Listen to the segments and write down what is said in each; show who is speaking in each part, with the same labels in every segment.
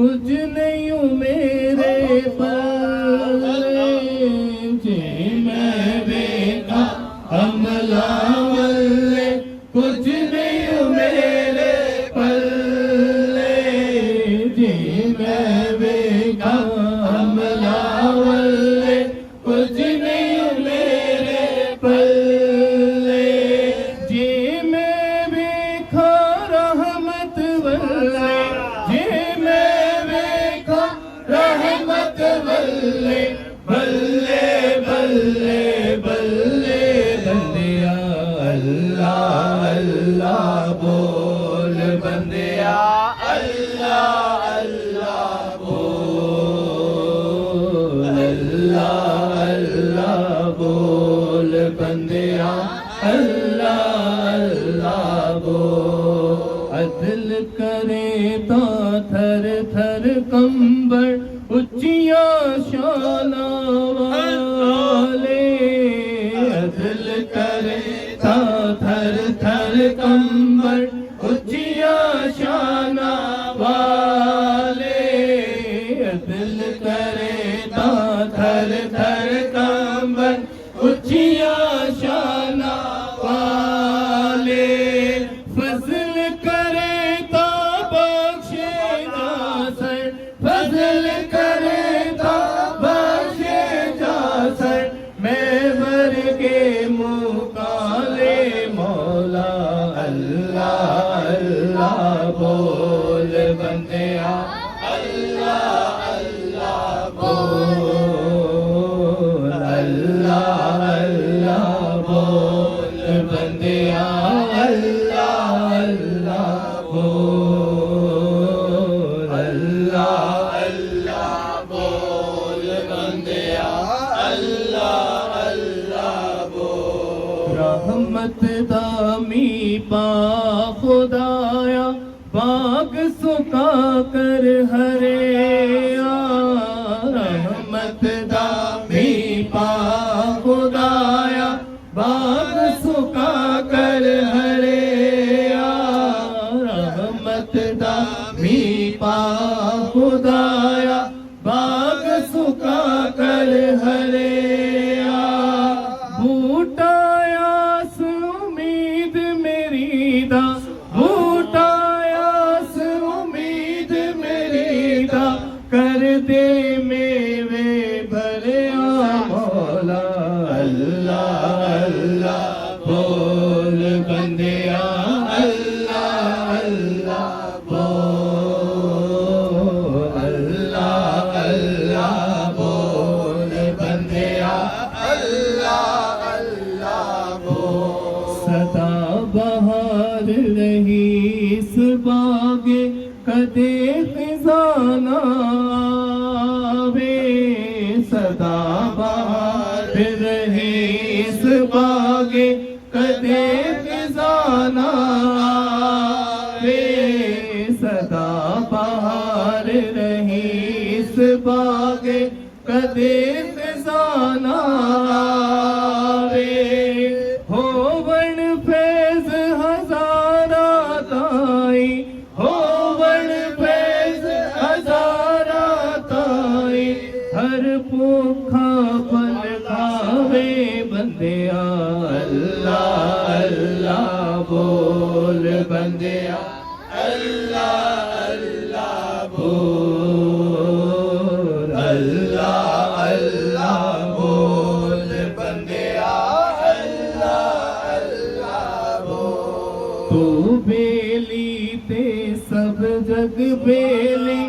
Speaker 1: कुछ नहीं हूँ मेरे पल्ले जे मैं बेका अमला वल्ले कुछ नहीं हूँ मेरे पल्ले जे मैं बेका अमला वल्ले कुछ नहीं हूँ मेरे पल्ले जे मैं बेखा रहमत वल्ले जे मैं बेखा रहमत वल्ले बल्ले बल्ले बल्ले बंदिया अल्लाह अल्लाह बोल बंदिया अल्लाह अल्लाह बोल अल्लाह अल्लाह बोल बंदिया अल्लाह अल्लाह बोल अदल करे तो थर थर कंबड़ उच्चिया शाना वाले अदल करे तो थर थर कंबड़ उच्चिया शाना वाले अदल करे तो थर थर कंबड़ उच्चिया शाना वाले फजल करे तो बख्शे जासर फजल करे तो बख्शे जासर मैं वर के मुकाले मौला अल्लाह अल्लाह बोल बंदिया अल्लाह अल्लाह बोल अल्लाह अल्लाह बोल बंदिया अल्लाह अल्लाह बोल अल्लाह अल्लाह बोल बंदिया अल्लाह अल्लाह बोल रहमत दामी पा खुदाया बाग सुखा कर हरे रहमत दामी पा खुदाया बाग सुखा कर हरे रहमत दामी पा खुदाया बाग सुखा कर हरे बूटायास उम्मीद मेरी दा बूटायास उम्मीद मेरी दा कर दे मेवे भरे मौला अल्लाह अल्लाह बोल बंदिया अल्लाह अल्लाह बोल अल्लाह अल्लाह बोल बंदिया अल्लाह अल्लाह बोल सदा बहार रही इस बागे कदे खजाना आवे सदा बहार रहे इस बागे कदे खजाना आवे सदा बहार रहे इस बागे कदे खजाना आवे हो वर्ण फैज हजारा ताई हो वर्ण फैज हजारा ताई हर भूखा पल खावे बंदिया अल्लाह अल्लाह बोल बंदिया अल्लाह अल्लाह बोल अल्लाह अल्लाह बोल बंदिया अल्लाह अल्लाह बोल तू बेली ते सब जग बेली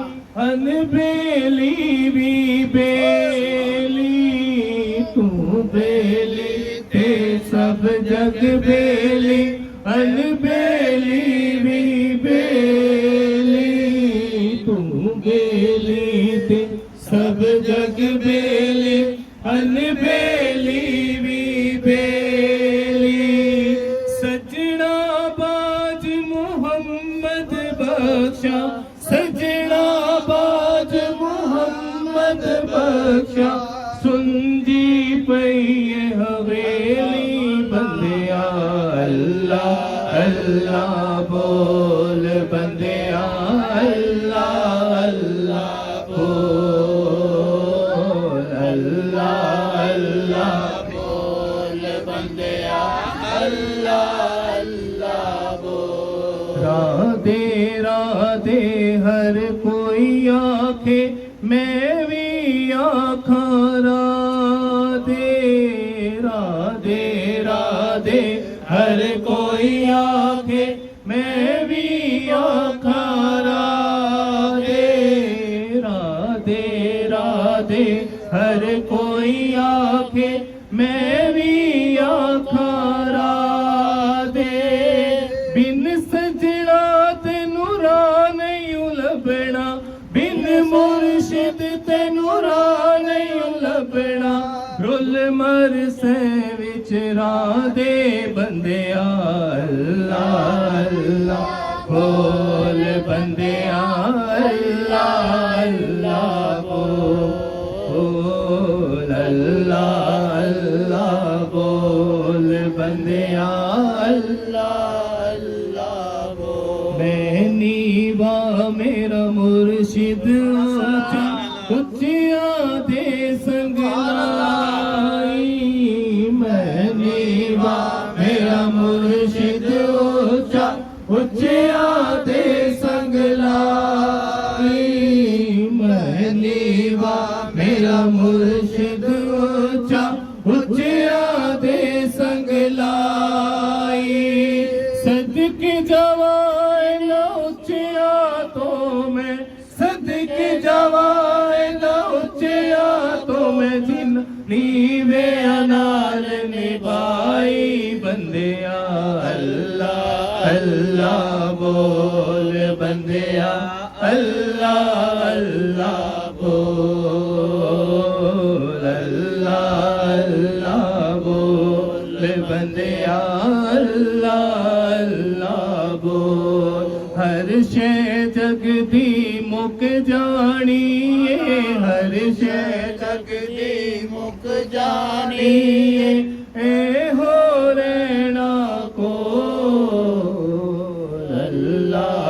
Speaker 1: अनबेली भी बेली तू बेली ते सब जग बेली अनबेली भी बेली तू बेली ते सब जग बेली अनबेली भी बेली सजना बाज मोहम्मद बख्शा सजना बाज मोहम्मद बख्शा सुनजी पई हवेली बंदिया अल्लाह अल्लाह बोल बंदिया अल्लाह अल्लाह हर कोई आखे मैं भी आखा राधे राधे राधे हर कोई आखे मैं भी आखा राधे राधे राधे हर कोई आखे मैं भी आखा राधे बिन सजना तेनू राह नहीं लभना बिन मुर्शिद तेनू राह नहीं लभना रुल मर से विच राधे बंदिया अल्लाह अल्लाह बोल बंदिया अल्लाह अल्लाह बोल अल्लाह अल्लाह बोल बंदिया अल्लाह अल्लाह बोल मैं नीवा मेरा मुर्शिद ऊंचा उच्चिया दे संग लाई मैं नीवा मेरा मुर्शिद ऊंचा उच्चिया दे संग लाई मैं नीवा मेरा मुर्शिद ऊंचा उच्चिया दे संग लाई सदके जवाए न उच्चिया तो मैं सदके जवाए न उच्चिया तो मैं जिन नीवे अनार निभाई बंदिया अल्लाह अल्लाह बोल बंदिया अल्लाह अल्लाह बोल अल्लाह अल्लाह बोल बंदिया अल्लाह अल्लाह बोल हर शे जग दी मुक जानी हर शे जग दी मुक जानी ए हो रहना को अल्लाह